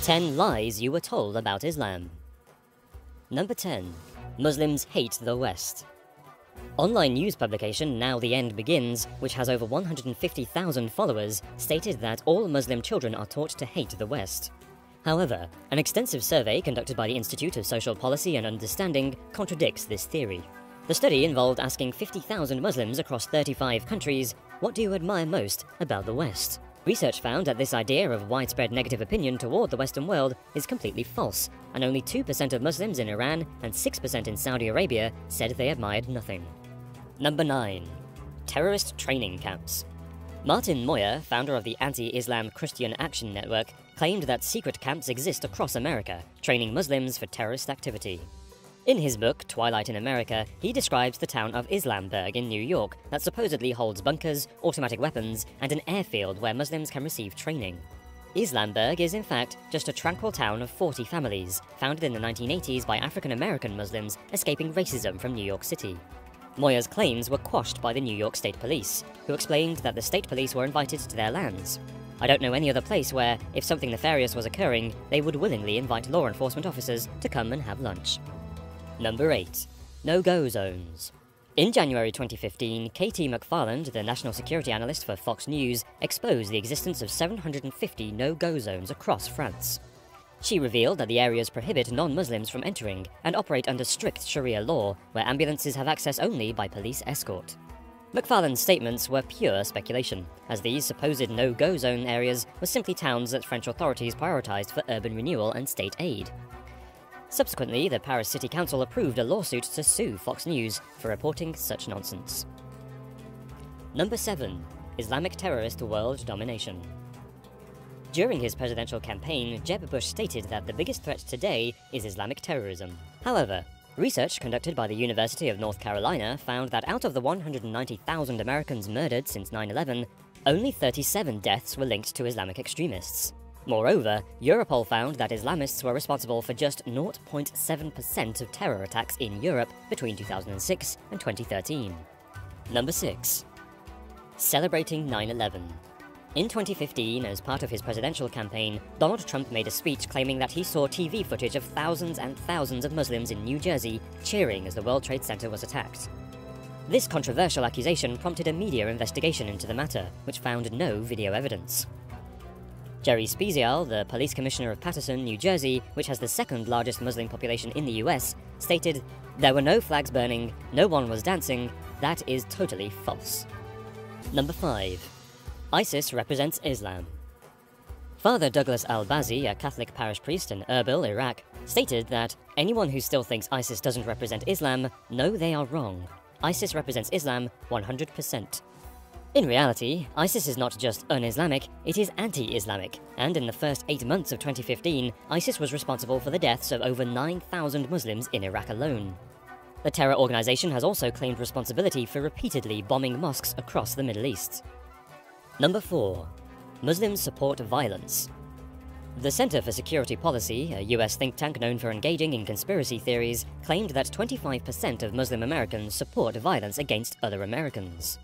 10 lies you were told about Islam. Number 10. Muslims hate the West. Online news publication Now the End Begins, which has over 150,000 followers, stated that all Muslim children are taught to hate the West. However, an extensive survey conducted by the Institute of Social Policy and Understanding contradicts this theory. The study involved asking 50,000 Muslims across 35 countries, what do you admire most about the West? Research found that this idea of widespread negative opinion toward the Western world is completely false, and only 2% of Muslims in Iran and 6% in Saudi Arabia said they admired nothing. Number 9. Terrorist training camps. Martin Moyer, founder of the Anti-Islam Christian Action Network, claimed that secret camps exist across America, training Muslims for terrorist activity. In his book, Twilight in America, he describes the town of Islamburg in New York that supposedly holds bunkers, automatic weapons, and an airfield where Muslims can receive training. Islamburg is in fact just a tranquil town of 40 families, founded in the 1980s by African-American Muslims escaping racism from New York City. Moyer's claims were quashed by the New York State Police, who explained that the state police were invited to their lands. I don't know any other place where, if something nefarious was occurring, they would willingly invite law enforcement officers to come and have lunch. Number 8. No-go zones. In January 2015, Katie McFarland, the national security analyst for Fox News, exposed the existence of 750 no-go zones across France. She revealed that the areas prohibit non-Muslims from entering and operate under strict Sharia law, where ambulances have access only by police escort. McFarland's statements were pure speculation, as these supposed no-go zone areas were simply towns that French authorities prioritized for urban renewal and state aid. Subsequently, the Paris City Council approved a lawsuit to sue Fox News for reporting such nonsense. Number 7. Islamic terrorist world domination. During his presidential campaign, Jeb Bush stated that the biggest threat today is Islamic terrorism. However, research conducted by the University of North Carolina found that out of the 190,000 Americans murdered since 9/11, only 37 deaths were linked to Islamic extremists. Moreover, Europol found that Islamists were responsible for just 0.7% of terror attacks in Europe between 2006 and 2013. Number 6. Celebrating 9/11. In 2015, as part of his presidential campaign, Donald Trump made a speech claiming that he saw TV footage of thousands and thousands of Muslims in New Jersey cheering as the World Trade Center was attacked. This controversial accusation prompted a media investigation into the matter, which found no video evidence. Jerry Spezial, the police commissioner of Paterson, New Jersey, which has the second largest Muslim population in the US, stated, "There were no flags burning, no one was dancing, that is totally false." Number 5. ISIS represents Islam. Father Douglas al-Bazi, a Catholic parish priest in Erbil, Iraq, stated that anyone who still thinks ISIS doesn't represent Islam, no, they are wrong. ISIS represents Islam 100%. In reality, ISIS is not just un-Islamic, it is anti-Islamic, and in the first 8 months of 2015, ISIS was responsible for the deaths of over 9,000 Muslims in Iraq alone. The terror organization has also claimed responsibility for repeatedly bombing mosques across the Middle East. Number 4. Muslims support violence. The Center for Security Policy, a US think tank known for engaging in conspiracy theories, claimed that 25% of Muslim Americans support violence against other Americans.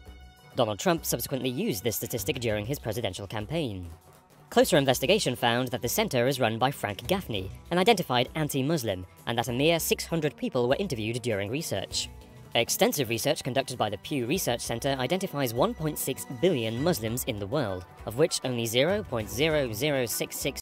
Donald Trump subsequently used this statistic during his presidential campaign. Closer investigation found that the center is run by Frank Gaffney, an identified anti-Muslim, and that a mere 600 people were interviewed during research. Extensive research conducted by the Pew Research Center identifies 1.6 billion Muslims in the world, of which only 0.0066